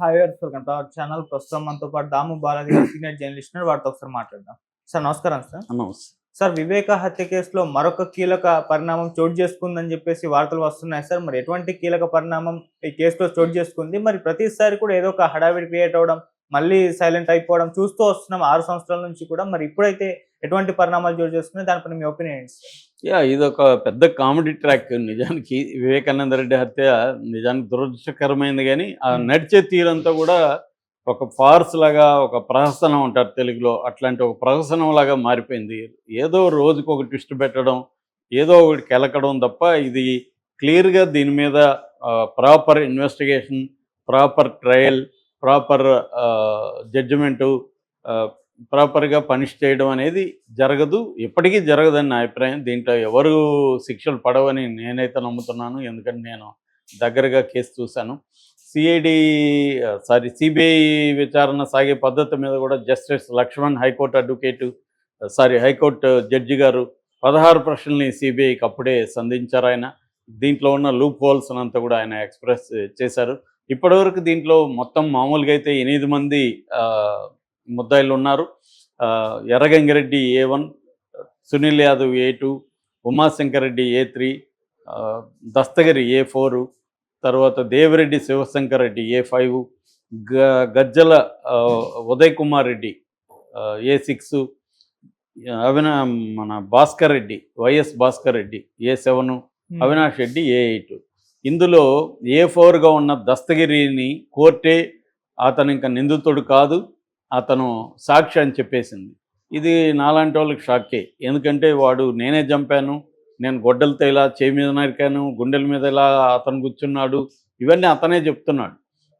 Hi welcome to our channel. ప్రస్తుతం మనతో పాటు దాము బాలాజీ గారు సీనియర్ జర్నలిస్ట్ ఉన్నారు. వారితో ఒకసారి మాట్లాడదాం. సార్ నమస్కారం సార్. నమస్తే. సార్ వివేక హత్య కేసులో మరొక కీలక పరిణామం చోటు చేసుకుందని చెప్పేసి వార్తలు వస్తున్నాయి సార్. మరి ఎటువంటి కీలక పరిణామం ఈ కేసులో చోటు చేసుకుంది? మరి ప్రతిసారి కూడా ఏదో ఒక హడావిడి క్రియేట్ అవ్వడం, మళ్ళీ సైలెంట్ అయిపోవడం చూస్తూ వస్తున్నాం 6 సంవత్సరాల నుంచి కూడా. మరి ఇప్పుడైతే ఎటువంటి పరిణామాలు చోటు చేసుకున్నాయి? దానిపైన మీ ఒపీనియన్ ఏంటి సార్? ఇదొక పెద్ద కామెడీ ట్రాక్. నిజానికి వివేకానంద రెడ్డి హత్య నిజానికి దురదృష్టకరమైంది, కానీ ఆ నడిచే తీరంతా కూడా ఒక ఫార్స్ లాగా, ఒక ప్రహసనం అంటారు తెలుగులో, అట్లాంటి ఒక ప్రహసనం లాగా మారిపోయింది. ఏదో రోజుకు ఒక ట్విస్ట్ పెట్టడం, ఏదో ఒకటి కెలకడం తప్ప ఇది క్లియర్గా దీని మీద proper investigation, proper trial, proper judgement, ప్రాపర్గా పనిష్ చేయడం అనేది జరగదు, ఎప్పటికీ జరగదని నా అభిప్రాయం. దీంట్లో ఎవరు శిక్షలు పడవని నేనైతే నమ్ముతున్నాను. ఎందుకంటే నేను దగ్గరగా కేసు చూశాను. సిబిఐ విచారణ సాగే పద్ధతి మీద కూడా జస్టిస్ లక్ష్మణ్ హైకోర్టు జడ్జి గారు 16 ప్రశ్నల్ని సిబిఐకి అప్పుడే సంధించారు. ఆయన దీంట్లో ఉన్న లూప్ హోల్స్ అంతా కూడా ఆయన ఎక్స్ప్రెస్ చేశారు. ఇప్పటివరకు దీంట్లో మొత్తం మామూలుగా అయితే 8 మంది ముద్దాయిలు ఉన్నారు. Erra Gangi Reddy A1, Sunil Yadav A2, Umashankar Reddy A3, Dastagiri A4, తర్వాత దేవిరెడ్డి శివశంకర్ రెడ్డి A5, గజ్జల ఉదయ్ కుమార్ రెడ్డి A6, మన Bhaskar Reddy YS Bhaskar Reddy A7, Avinash Reddy A8. ఇందులో A4గా ఉన్న దస్తగిరిని కోర్టే అతను ఇంకా నిందితుడు కాదు, అతను సాక్షి అని చెప్పేసింది. ఇది నాలాంటి వాళ్ళకి షాకే. ఎందుకంటే వాడు నేనే చంపాను, నేను గొడ్డలతో ఇలా చేయి మీద నరికాను, గుండెల మీద ఇలా అతను కూర్చున్నాడు, ఇవన్నీ అతనే చెప్తున్నాడు.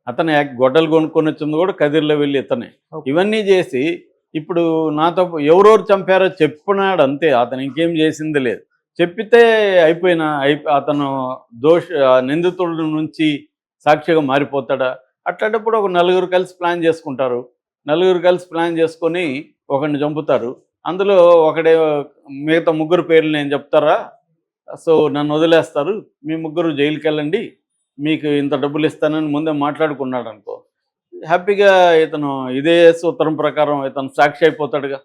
అతను గొడ్డలు కొనుక్కొని వచ్చింది కూడా కదిర్లో వెళ్ళి ఇతనే. ఇవన్నీ చేసి ఇప్పుడు నాతో ఎవరెవరు చంపారో చెప్పుకున్నాడు అంతే. అతను ఇంకేం చేసింది లేదు. చెప్పితే అతను నిందితుడి నుంచి సాక్షిగా మారిపోతాడా? అట్లాంటప్పుడు ఒక నలుగురు కలిసి ప్లాన్ చేసుకుంటారు. నలుగురు కలిసి ప్లాన్ చేసుకొని ఒకరిని చంపుతారు. అందులో ఒకడే మిగతా ముగ్గురు పేర్లు నేను చెప్తారా, సో నన్ను వదిలేస్తారు, మీ ముగ్గురు జైలుకి వెళ్ళండి, మీకు ఇంత డబ్బులు ఇస్తానని ముందే మాట్లాడుకున్నాడు అనుకో, హ్యాపీగా ఇతను ఇదే సూత్రం ప్రకారం ఇతను సాక్షి అయిపోతాడుగా,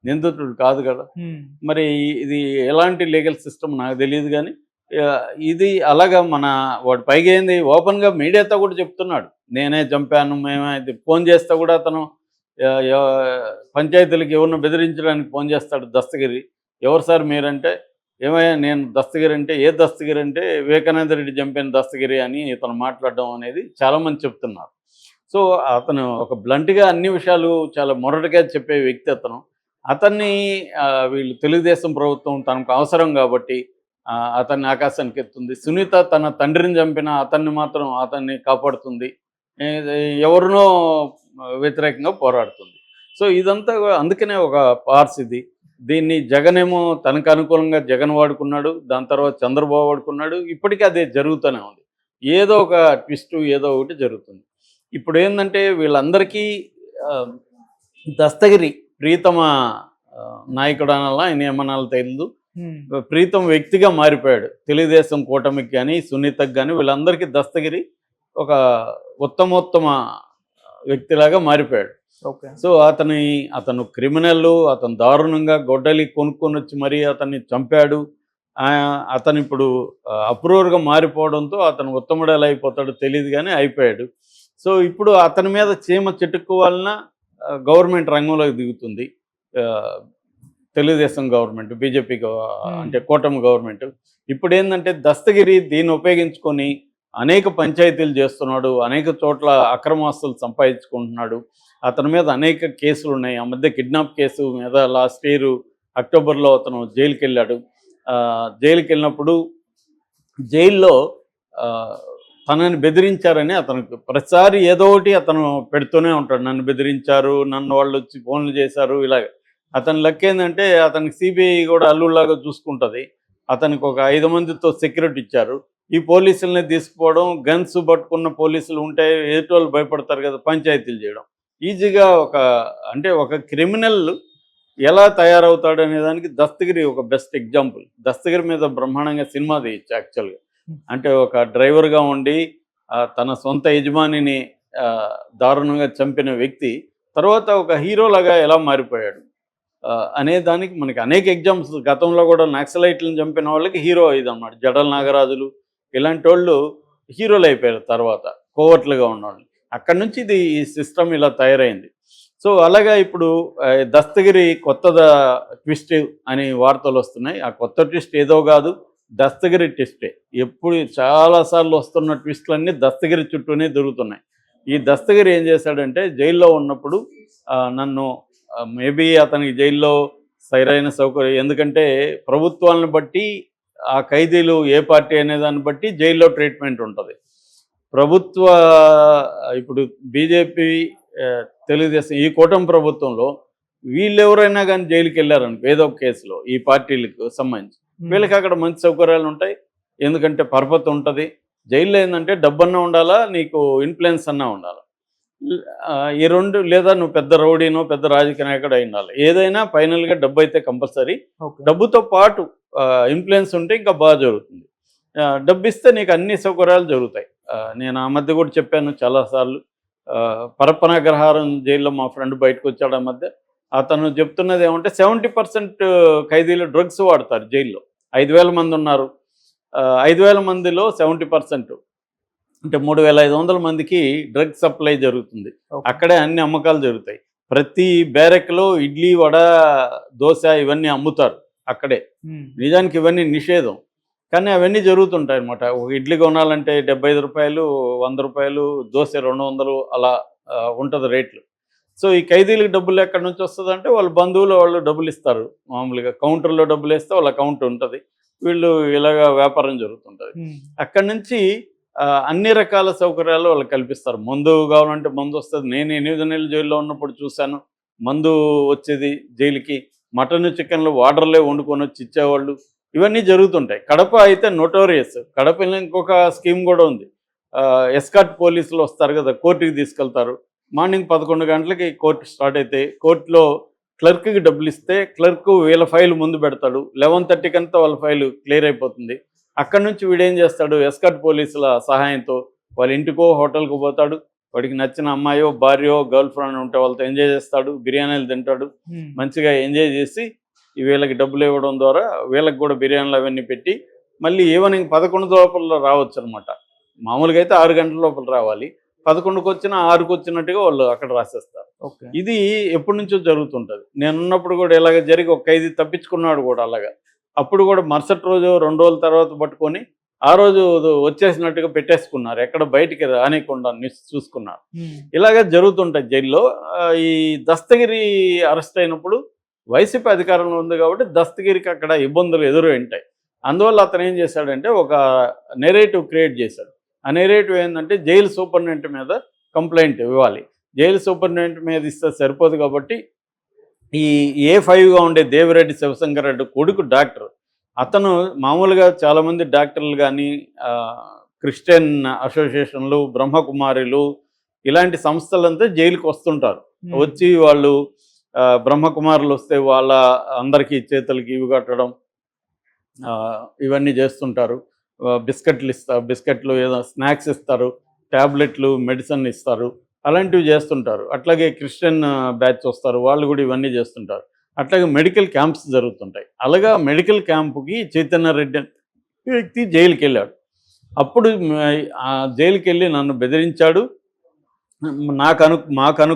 నిందితుడు కాదు కదా. మరి ఇది ఎలాంటి లీగల్ సిస్టమ్ నాకు తెలియదు, కానీ ఇది అలాగా వాడు పైగా ఏంది ఓపెన్గా మీడియాతో కూడా చెప్తున్నాడు, నేనే చంపాను, మేమైతే ఫోన్ చేస్తే కూడా అతను పంచాయతీలకు ఎవరిని బెదిరించడానికి ఫోన్ చేస్తాడు దస్తగిరి. ఎవరు సార్ మీరంటే, ఏమయ్యా నేను దస్తగిరి అంటే, ఏ దస్తగిరి అంటే వివేకానంద రెడ్డి చంపిన దస్తగిరి అని ఇతను మాట్లాడడం అనేది చాలామంది చెప్తున్నారు. సో అతను ఒక బ్లంట్గా అన్ని విషయాలు చాలా మొరటగా చెప్పే వ్యక్తి అతన్ని వీళ్ళు తెలుగుదేశం ప్రభుత్వం తనకు అవసరం కాబట్టి అతన్ని ఆకాశానికి ఎత్తుంది. సునీత తన తండ్రిని చంపిన అతన్ని కాపాడుతుంది, ఎవరినో వ్యతిరేకంగా పోరాడుతుంది. సో ఇదంతా అందుకనే ఒక పార్స్ ఇది. దీన్ని జగన్ ఏమో తనకు అనుకూలంగా జగన్ వాడుకున్నాడు, దాని తర్వాత చంద్రబాబు వాడుకున్నాడు. ఇప్పటికీ అదే జరుగుతూనే ఉంది. ఏదో ఒక ట్విస్ట్ ఏదో ఒకటి జరుగుతుంది. ఇప్పుడు ఏంటంటే వీళ్ళందరికీ దస్తగిరి ప్రీతమ నాయకుడు అనాలా, ఆయన ఏమనాలో తెలియదు, ప్రీతం వ్యక్తిగా మారిపోయాడు. తెలుగుదేశం కూటమికి కానీ సునీతకు కానీ వీళ్ళందరికీ దస్తగిరి ఒక ఉత్తమోత్తమ వ్యక్తిలాగా మారిపోయాడు. సో అతను క్రిమినల్, అతను దారుణంగా గొడ్డలి కొనుక్కొని వచ్చి మరీ అతన్ని చంపాడు. అతను ఇప్పుడు అప్రూవర్గా మారిపోవడంతో అతను ఉత్తముడు ఎలా అయిపోతాడో తెలియదు, కానీ అయిపోయాడు. సో ఇప్పుడు అతని మీద చీమ చెట్టుకోవాలన్నా గవర్నమెంట్ రంగంలోకి దిగుతుంది. తెలుగుదేశం గవర్నమెంట్, బీజేపీ అంటే కూటమి గవర్నమెంట్. ఇప్పుడు ఏంటంటే దస్తగిరి దీన్ని ఉపయోగించుకొని అనేక పంచాయతీలు చేస్తున్నాడు, అనేక చోట్ల అక్రమాస్తులు సంపాదించుకుంటున్నాడు. అతని మీద అనేక కేసులు ఉన్నాయి. ఆ మధ్య కిడ్నాప్ కేసు మీద లాస్ట్ ఇయర్ అక్టోబర్లో అతను జైలుకి వెళ్ళాడు. జైలుకి వెళ్ళినప్పుడు జైల్లో తనని బెదిరించారని అతనికి ప్రతిసారి ఏదో ఒకటి అతను పెడుతూనే ఉంటాడు. నన్ను బెదిరించారు, నన్ను వాళ్ళు వచ్చి ఫోన్లు చేశారు, ఇలాగ. అతని లెక్క ఏంటంటే అతనికి సిబిఐ కూడా అల్లులాగా చూసుకుంటుంది. అతనికి ఒక 5 మందితో సెక్యూరిటీ ఇచ్చారు. ఈ పోలీసుల్ని తీసుకుపోవడం, గన్స్ పట్టుకున్న పోలీసులు ఉంటే ఎదుటోళ్ళు భయపడతారు కదా, పంచాయతీలు చేయడం ఈజీగా. ఒక క్రిమినల్ ఎలా తయారవుతాడు అనే దానికి దస్తగిరి ఒక బెస్ట్ ఎగ్జాంపుల్. దస్తగిరి మీద బ్రహ్మాండంగా సినిమా తీయచ్చు యాక్చువల్గా. అంటే ఒక డ్రైవర్గా ఉండి తన సొంత యజమానిని దారుణంగా చంపిన వ్యక్తి తర్వాత ఒక హీరోలాగా ఎలా మారిపోయాడు అనే దానికి మనకి అనేక ఎగ్జాంపుల్స్ గతంలో కూడా నక్సలైట్లను చంపిన వాళ్ళకి హీరో ఇదన్నమాట. జడల నాగరాజులు ఇలాంటి వాళ్ళు హీరోలు అయిపోయారు తర్వాత కోవర్ట్లుగా ఉన్నవాళ్ళు. అక్కడి నుంచి ఇది ఈ సిస్టమ్ ఇలా తయారైంది. సో అలాగా ఇప్పుడు దస్తగిరి కొత్త ట్విస్ట్ అని వార్తలు వస్తున్నాయి. ఆ కొత్త ట్విస్ట్ ఏదో కాదు, దస్తగిరి ట్విస్టే. ఎప్పుడు చాలాసార్లు వస్తున్న ట్విస్టులన్నీ దస్తగిరి చుట్టూనే దొరుకుతున్నాయి. ఈ దస్తగిరి ఏం చేశాడంటే జైల్లో ఉన్నప్పుడు నన్ను మేబీ అతనికి జైల్లో సరైన సౌకర్యం, ఎందుకంటే ప్రభుత్వాలను బట్టి ఆ ఖైదీలు ఏ పార్టీ అనే దాన్ని బట్టి జైల్లో ట్రీట్మెంట్ ఉంటుంది. ప్రభుత్వ ఇప్పుడు బీజేపీ, తెలుగుదేశం ఈ కూటమి ప్రభుత్వంలో వీళ్ళెవరైనా కానీ జైలుకి వెళ్ళారనుకో ఏదో ఒక కేసులో ఈ పార్టీలకు సంబంధించి వీళ్ళకి అక్కడ మంచి సౌకర్యాలు ఉంటాయి. ఎందుకంటే పరపతి ఉంటుంది. జైల్లో ఏంటంటే డబ్బన్నా ఉండాలా, నీకు ఇన్ఫ్లుయెన్స్ అన్నా ఉండాలి. ఈ రెండు, లేదా నువ్వు పెద్ద రౌడీనో పెద్ద రాజకీయ నాయకుడు అయి ఉండాలి. ఏదైనా ఫైనల్గా డబ్బు అయితే కంపల్సరీ. డబ్బుతో పాటు ఇన్ఫ్లుయెన్స్ ఉంటే ఇంకా బాగా జరుగుతుంది. డబ్బు ఇస్తే నీకు అన్ని సౌకర్యాలు జరుగుతాయి. నేను ఆ మధ్య కూడా చెప్పాను చాలాసార్లు. పరపనగ్రహారం జైల్లో మా ఫ్రెండ్ బయటకు వచ్చాడు ఆ మధ్య. అతను చెప్తున్నది ఏమంటే 70% ఖైదీలు డ్రగ్స్ వాడతారు జైల్లో. 5,000 మంది ఉన్నారు. 5,000 మందిలో 70% అంటే 3,500 మందికి డ్రగ్ సప్లై జరుగుతుంది. అక్కడే అన్ని అమ్మకాలు జరుగుతాయి. ప్రతి బ్యారెక్లో ఇడ్లీ, వడ, దోశ ఇవన్నీ అమ్ముతారు అక్కడే. నిజానికి ఇవన్నీ నిషేధం, కానీ అవన్నీ జరుగుతుంటాయి అన్నమాట. ఒక ఇడ్లీ కొనాలంటే 75 రూపాయలు, 100 రూపాయలు, దోశ 200 అలా ఉంటుంది రేట్లు. సో ఈ ఖైదీలకు డబ్బులు ఎక్కడి నుంచి వస్తుంది అంటే వాళ్ళ బంధువులు వాళ్ళు డబ్బులు ఇస్తారు. మామూలుగా కౌంటర్లో డబ్బులు వేస్తే వాళ్ళ అకౌంట్ ఉంటుంది, వీళ్ళు ఇలాగా వ్యాపారం జరుగుతుంటుంది. అక్కడి నుంచి అన్ని రకాల సౌకర్యాలు వాళ్ళకి కల్పిస్తారు. మందు కావాలంటే మందు వస్తుంది. నేను 8 నెలలు జైల్లో ఉన్నప్పుడు చూశాను మందు వచ్చేది జైలుకి. మటన్, చికెన్లు వాటర్లే వండుకొని వచ్చి ఇచ్చేవాళ్ళు. ఇవన్నీ జరుగుతుంటాయి. కడప అయితే నోటోరియస్. కడపలో ఇంకొక స్కీమ్ కూడా ఉంది. ఎస్కార్ట్ పోలీసులు వస్తారు కదా, కోర్టుకి తీసుకెళ్తారు. మార్నింగ్ 11 గంటలకి కోర్టు స్టార్ట్ అయితే కోర్టులో క్లర్క్కి డబ్బులు ఇస్తే క్లర్క్ వీళ్ళ ఫైల్ ముందు పెడతాడు. 11:30 కంతా వాళ్ళ ఫైల్ క్లియర్ అయిపోతుంది. అక్కడి నుంచి వీడేం చేస్తాడు, ఎస్కార్ట్ పోలీసుల సహాయంతో వాళ్ళ ఇంటికో హోటల్కో పోతాడు. వాడికి నచ్చిన అమ్మాయో, భార్యో, గర్ల్ ఫ్రెండ్ ఉంటే వాళ్ళతో ఎంజాయ్ చేస్తాడు, బిర్యానీలు తింటాడు. మంచిగా ఎంజాయ్ చేసి వీళ్ళకి డబ్బులు ఇవ్వడం ద్వారా వీళ్ళకి కూడా బిర్యానీలు అవన్నీ పెట్టి మళ్ళీ ఈవినింగ్ 11 లోపల రావచ్చు అనమాట. మామూలుగా అయితే 6 గంటల లోపల రావాలి. 11కి వచ్చినా 6కి వచ్చినట్టుగా వాళ్ళు అక్కడ రాసేస్తారు. ఇది ఎప్పటి నుంచో జరుగుతుంటుంది. నేనున్నప్పుడు కూడా ఇలాగ జరిగి ఒక ఖైదీ తప్పించుకున్నాడు కూడా అలాగా. అప్పుడు కూడా మరుసటి రోజు 2 రోజుల తర్వాత పట్టుకొని ఆ రోజు వచ్చేసినట్టుగా పెట్టేసుకున్నారు, ఎక్కడ బయటికి రానికుండా చూసుకున్నారు. ఇలాగే జరుగుతుంటాయి జైల్లో. ఈ దస్తగిరి అరెస్ట్ అయినప్పుడు వైసీపీ అధికారంలో ఉంది కాబట్టి దస్తగిరికి అక్కడ ఇబ్బందులు ఎదురు ఉంటాయి. అందువల్ల అతను ఏం చేశాడంటే ఒక నెరేటివ్ క్రియేట్ చేశాడు. ఆ నెరేటివ్ ఏంటంటే జైలు సూపరింటెండెంట్ మీద కంప్లైంట్ ఇవ్వాలి. జైలు సూపరింటెండెంట్ మీద ఇస్తే సరిపోదు కాబట్టి ఈ A5గా ఉండే దేవిరెడ్డి శివశంకర్ రెడ్డి కొడుకు డాక్టర్. అతను మామూలుగా చాలామంది డాక్టర్లు కానీ క్రిస్టియన్ అసోసియేషన్లు, బ్రహ్మకుమారిలు ఇలాంటి సంస్థలంతా జైలుకి వస్తుంటారు. వచ్చి వాళ్ళు బ్రహ్మకుమారులు వస్తే వాళ్ళ అందరికీ చేతులకి ఇవి కట్టడం ఇవన్నీ చేస్తుంటారు. బిస్కెట్లు ఏదో స్నాక్స్ ఇస్తారు, ట్యాబ్లెట్లు, మెడిసిన్ ఇస్తారు, అలాంటివి చేస్తుంటారు. అట్లాగే క్రిస్టియన్ బ్యాచ్ వస్తారు, వాళ్ళు కూడా ఇవన్నీ చేస్తుంటారు. అట్లాగే మెడికల్ క్యాంప్స్ జరుగుతుంటాయి. అలాగా మెడికల్ క్యాంపుకి చైతన్య రెడ్డి వ్యక్తి జైలుకి వెళ్ళాడు. అప్పుడు జైలుకి వెళ్ళి నన్ను బెదిరించాడు. మాకు